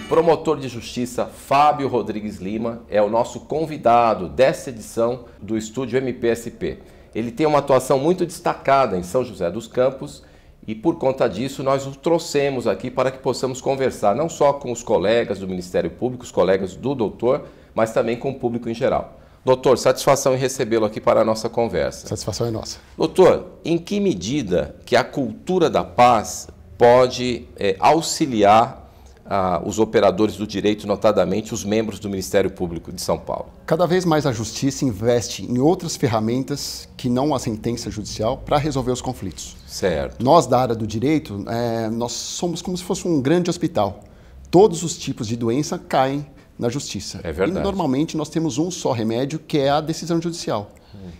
promotor de justiça Fábio Rodrigues Lima é o nosso convidado desta edição do Estúdio MPSP. Ele tem uma atuação muito destacada em São José dos Campos e, por conta disso, nós o trouxemos aqui para que possamos conversar não só com os colegas do Ministério Público, os colegas do doutor, mas também com o público em geral. Doutor, satisfação em recebê-lo aqui para a nossa conversa. Satisfação é nossa. Doutor, em que medida que a cultura da paz pode auxiliar os operadores do direito, notadamente os membros do Ministério Público de São Paulo? Cada vez mais a Justiça investe em outras ferramentas que não a sentença judicial para resolver os conflitos. Certo. Nós, da área do direito, nós somos como se fosse um grande hospital. Todos os tipos de doença caem na Justiça. É verdade. E normalmente nós temos um só remédio, que é a decisão judicial.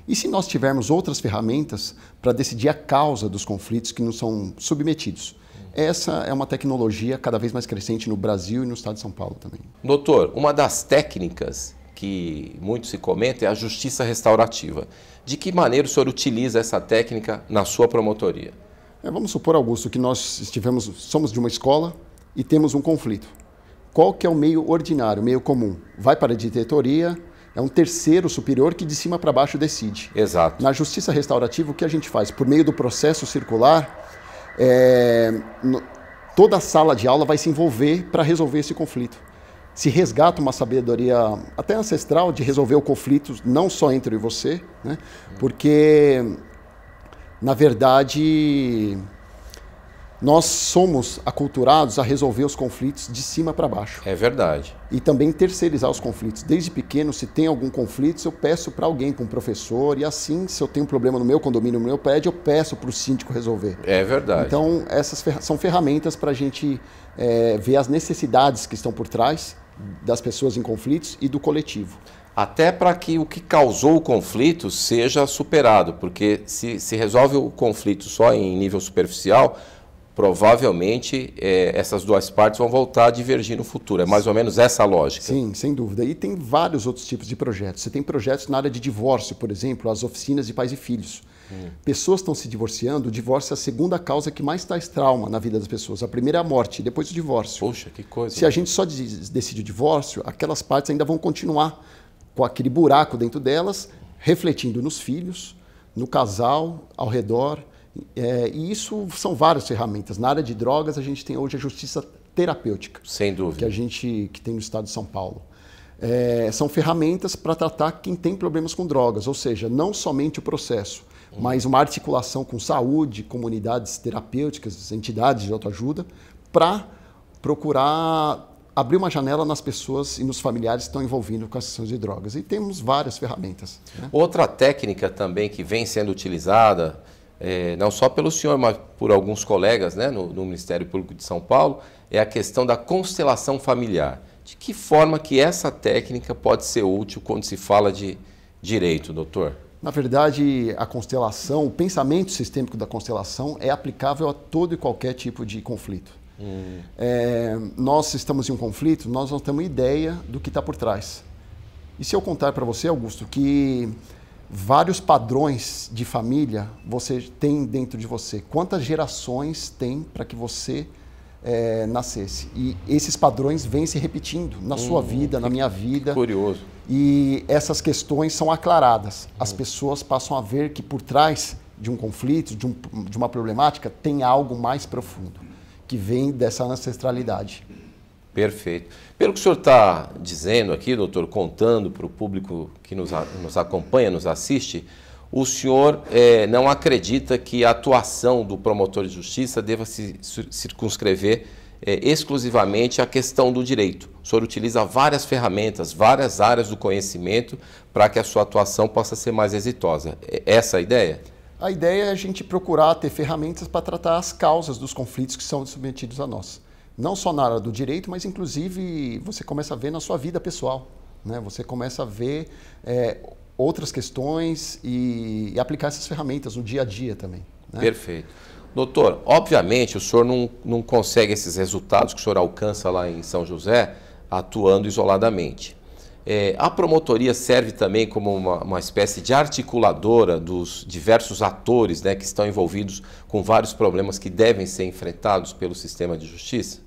E se nós tivermos outras ferramentas para decidir a causa dos conflitos que nos são submetidos? Essa é uma tecnologia cada vez mais crescente no Brasil e no estado de São Paulo também. Doutor, uma das técnicas que muito se comenta é a justiça restaurativa. De que maneira o senhor utiliza essa técnica na sua promotoria? Vamos supor, Augusto, que nós somos de uma escola e temos um conflito. Qual que é o meio ordinário, o meio comum? Vai para a diretoria, é um terceiro superior que de cima para baixo decide. Exato. Na justiça restaurativa, o que a gente faz? Por meio do processo circular, toda a sala de aula vai se envolver para resolver esse conflito. Se resgata uma sabedoria até ancestral de resolver o conflito não só entre eu e você, né? Porque, na verdade, nós somos aculturados a resolver os conflitos de cima para baixo. É verdade. E também terceirizar os conflitos. Desde pequeno, se tem algum conflito, eu peço para alguém, para um professor, e assim, se eu tenho um problema no meu condomínio, no meu prédio, eu peço para o síndico resolver. É verdade. Então, essas são ferramentas para a gente ver as necessidades que estão por trás das pessoas em conflitos e do coletivo. Até para que o que causou o conflito seja superado, porque se resolve o conflito só em nível superficial, provavelmente essas duas partes vão voltar a divergir no futuro. É mais ou menos essa a lógica. Sim, sem dúvida. E tem vários outros tipos de projetos. Você tem projetos na área de divórcio, por exemplo, as oficinas de pais e filhos. Pessoas estão se divorciando, o divórcio é a segunda causa que mais traz trauma na vida das pessoas. A primeira é a morte, depois o divórcio. Poxa, que coisa. Se a gente só decide o divórcio, aquelas partes ainda vão continuar com aquele buraco dentro delas, refletindo nos filhos, no casal, ao redor. E isso são várias ferramentas. Na área de drogas, a gente tem hoje a justiça terapêutica. Sem dúvida. Que tem no estado de São Paulo. São ferramentas para tratar quem tem problemas com drogas, ou seja, não somente o processo, mas uma articulação com saúde, comunidades terapêuticas, entidades de autoajuda, para procurar abrir uma janela nas pessoas e nos familiares que estão envolvidos com as sessões de drogas. E temos várias ferramentas. Né? Outra técnica também que vem sendo utilizada, não só pelo senhor, mas por alguns colegas, né, no Ministério Público de São Paulo, é a questão da constelação familiar. De que forma que essa técnica pode ser útil quando se fala de direito, doutor? Na verdade, a constelação, o pensamento sistêmico da constelação é aplicável a todo e qualquer tipo de conflito. Nós estamos em um conflito, nós não temos ideia do que está por trás. E se eu contar para você, Augusto, que vários padrões de família você tem dentro de você. Quantas gerações tem para que você nascesse? E esses padrões vêm se repetindo na sua vida, na minha vida. Curioso. E essas questões são aclaradas. As pessoas passam a ver que por trás de um conflito, de uma problemática, tem algo mais profundo, que vem dessa ancestralidade. Perfeito. Pelo que o senhor está dizendo aqui, doutor, contando para o público que nos acompanha, nos assiste, o senhor não acredita que a atuação do promotor de justiça deva se circunscrever exclusivamente à questão do direito. O senhor utiliza várias ferramentas, várias áreas do conhecimento para que a sua atuação possa ser mais exitosa. É essa a ideia? A ideia é a gente procurar ter ferramentas para tratar as causas dos conflitos que são submetidos a nós. Não só na área do direito, mas inclusive você começa a ver na sua vida pessoal. Né? Você começa a ver outras questões e aplicar essas ferramentas no dia a dia também. Né? Perfeito. Doutor, obviamente o senhor não consegue esses resultados que o senhor alcança lá em São José atuando isoladamente. A promotoria serve também como uma espécie de articuladora dos diversos atores, né, que estão envolvidos com vários problemas que devem ser enfrentados pelo sistema de justiça?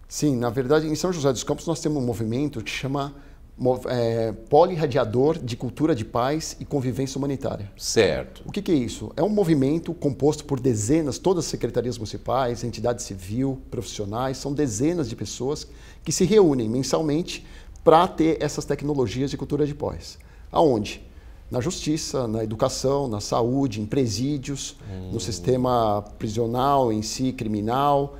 Sim, na verdade, em São José dos Campos nós temos um movimento que chama Polirradiador de Cultura de Paz e Convivência Humanitária. Certo. O que é isso? É um movimento composto por dezenas, todas as secretarias municipais, entidade civil, profissionais, são dezenas de pessoas que se reúnem mensalmente para ter essas tecnologias de cultura de paz. Aonde? Na justiça, na educação, na saúde, em presídios, no sistema prisional em si, criminal,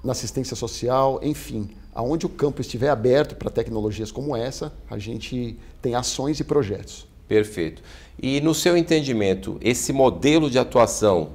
na assistência social, enfim. Aonde o campo estiver aberto para tecnologias como essa, a gente tem ações e projetos. Perfeito. E no seu entendimento, esse modelo de atuação,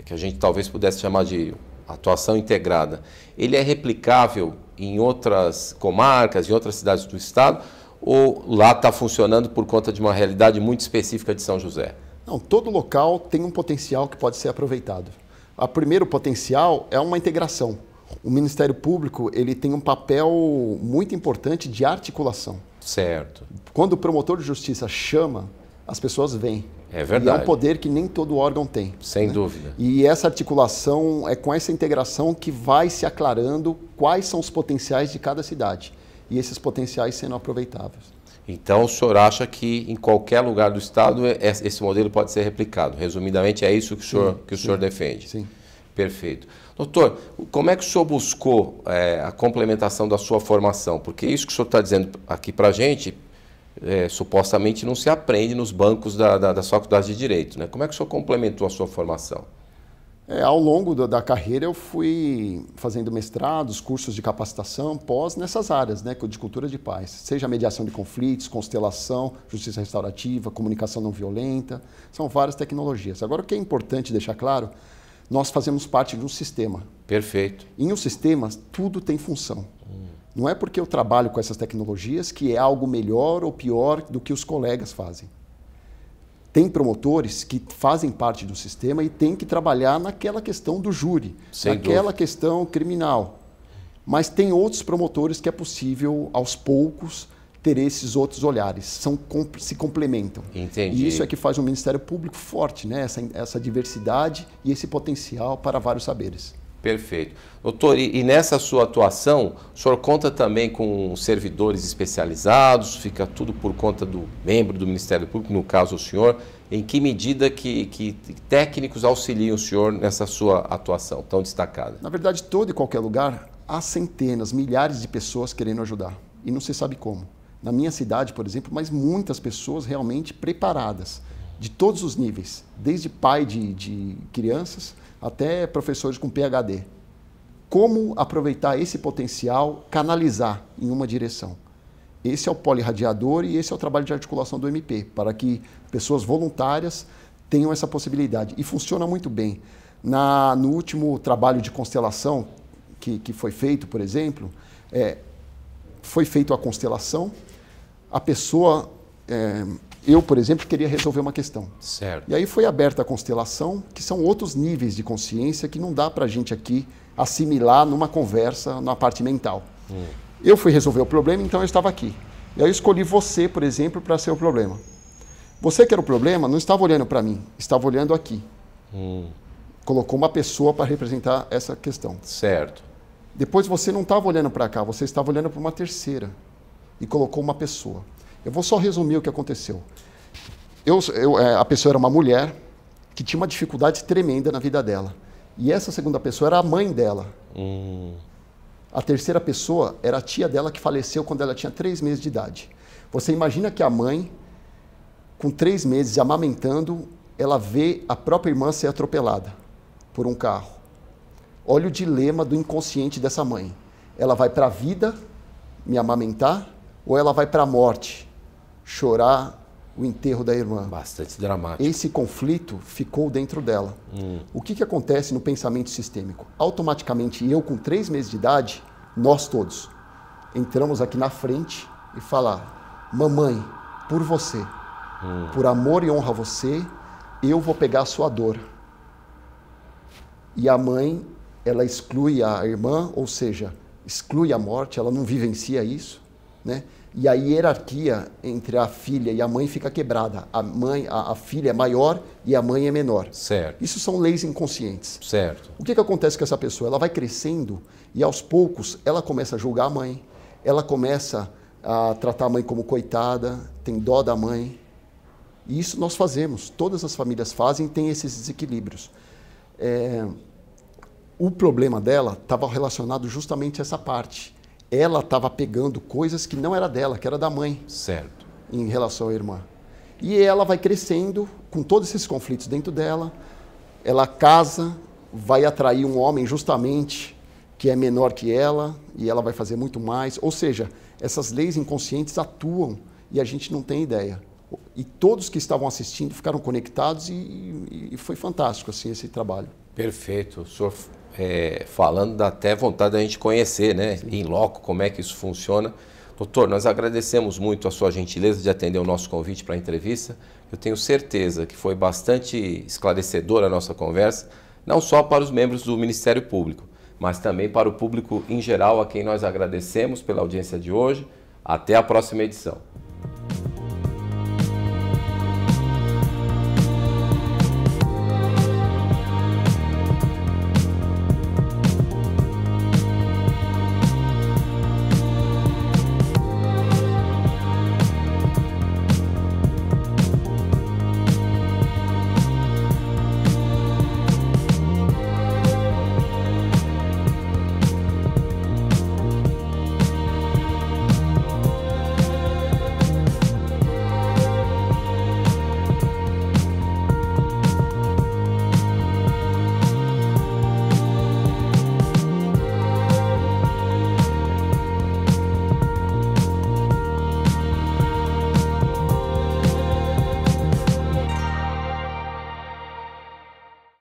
que a gente talvez pudesse chamar de atuação integrada, ele é replicável em outras comarcas, em outras cidades do estado, ou lá está funcionando por conta de uma realidade muito específica de São José? Não, todo local tem um potencial que pode ser aproveitado. O primeiro potencial é uma integração. O Ministério Público ele tem um papel muito importante de articulação. Certo. Quando o promotor de justiça chama, as pessoas vêm. É verdade. E é um poder que nem todo órgão tem. Sem dúvida. E essa articulação é com essa integração que vai se aclarando quais são os potenciais de cada cidade. E esses potenciais sendo aproveitáveis. Então, o senhor acha que em qualquer lugar do estado esse modelo pode ser replicado? Resumidamente, é isso que o senhor defende? Sim. Perfeito. Doutor, como é que o senhor buscou a complementação da sua formação? Porque isso que o senhor está dizendo aqui para a gente, supostamente não se aprende nos bancos das faculdades de Direito, né? Como é que o senhor complementou a sua formação? Ao longo da carreira eu fui fazendo mestrados, cursos de capacitação, pós nessas áreas, né, de cultura de paz. Seja mediação de conflitos, constelação, justiça restaurativa, comunicação não violenta, são várias tecnologias. Agora o que é importante deixar claro, nós fazemos parte de um sistema. Perfeito. Em um sistema, tudo tem função. Não é porque eu trabalho com essas tecnologias que é algo melhor ou pior do que os colegas fazem. Tem promotores que fazem parte do sistema e têm que trabalhar naquela questão do júri, naquela questão criminal. Mas tem outros promotores que é possível, aos poucos, ter esses outros olhares. Se complementam. Entendi. E isso é que faz um Ministério Público forte, né? Essa diversidade e esse potencial para vários saberes. Perfeito. Doutor, e nessa sua atuação, o senhor conta também com servidores especializados, fica tudo por conta do membro do Ministério Público, no caso o senhor, em que medida que técnicos auxiliam o senhor nessa sua atuação tão destacada? Na verdade, todo e qualquer lugar, há centenas, milhares de pessoas querendo ajudar, e não se sabe como. Na minha cidade, por exemplo, mas muitas pessoas realmente preparadas, de todos os níveis, desde pai de crianças até professores com PhD. Como aproveitar esse potencial, canalizar em uma direção? Esse é o polirradiador e esse é o trabalho de articulação do MP, para que pessoas voluntárias tenham essa possibilidade. E funciona muito bem. No último trabalho de constelação que foi feito, por exemplo, foi feita a constelação, a pessoa... eu, por exemplo, queria resolver uma questão. Certo. E aí foi aberta a constelação, que são outros níveis de consciência que não dá para a gente aqui assimilar numa conversa, na parte mental. Eu fui resolver o problema, então eu estava aqui. E aí eu escolhi você, por exemplo, para ser o problema. Você que era o problema não estava olhando para mim, estava olhando aqui. Colocou uma pessoa para representar essa questão. Certo. Depois você não estava olhando para cá, você estava olhando para uma terceira e colocou uma pessoa. Eu vou só resumir o que aconteceu. A pessoa era uma mulher que tinha uma dificuldade tremenda na vida dela. E essa segunda pessoa era a mãe dela. A terceira pessoa era a tia dela que faleceu quando ela tinha 3 meses de idade. Você imagina que a mãe, com 3 meses amamentando, ela vê a própria irmã ser atropelada por um carro. Olha o dilema do inconsciente dessa mãe. Ela vai para a vida, me amamentar, ou ela vai para a morte, chorar o enterro da irmã. Bastante dramático. Esse conflito ficou dentro dela. O que acontece no pensamento sistêmico? Automaticamente, eu com 3 meses de idade, nós todos, entramos aqui na frente e falar, mamãe, por você, por amor e honra a você, eu vou pegar a sua dor. E a mãe, ela exclui a irmã, ou seja, exclui a morte, ela não vivencia isso, né? E a hierarquia entre a filha e a mãe fica quebrada. A filha é maior e a mãe é menor. Certo. Isso são leis inconscientes. Certo. O que acontece com essa pessoa? Ela vai crescendo e aos poucos ela começa a julgar a mãe, ela começa a tratar a mãe como coitada, tem dó da mãe. E isso nós fazemos, todas as famílias fazem, tem esses desequilíbrios. O problema dela estava relacionado justamente a essa parte. Ela estava pegando coisas que não era dela, que era da mãe. Certo. Em relação à irmã. E ela vai crescendo com todos esses conflitos dentro dela. Ela casa, vai atrair um homem justamente que é menor que ela e ela vai fazer muito mais. Ou seja, essas leis inconscientes atuam e a gente não tem ideia. E todos que estavam assistindo ficaram conectados e foi fantástico assim, esse trabalho. Perfeito. O senhor falando dá até vontade da gente conhecer, né? Em loco, como é que isso funciona. Doutor, nós agradecemos muito a sua gentileza de atender o nosso convite para a entrevista. Eu tenho certeza que foi bastante esclarecedora a nossa conversa, não só para os membros do Ministério Público, mas também para o público em geral, a quem nós agradecemos pela audiência de hoje. Até a próxima edição.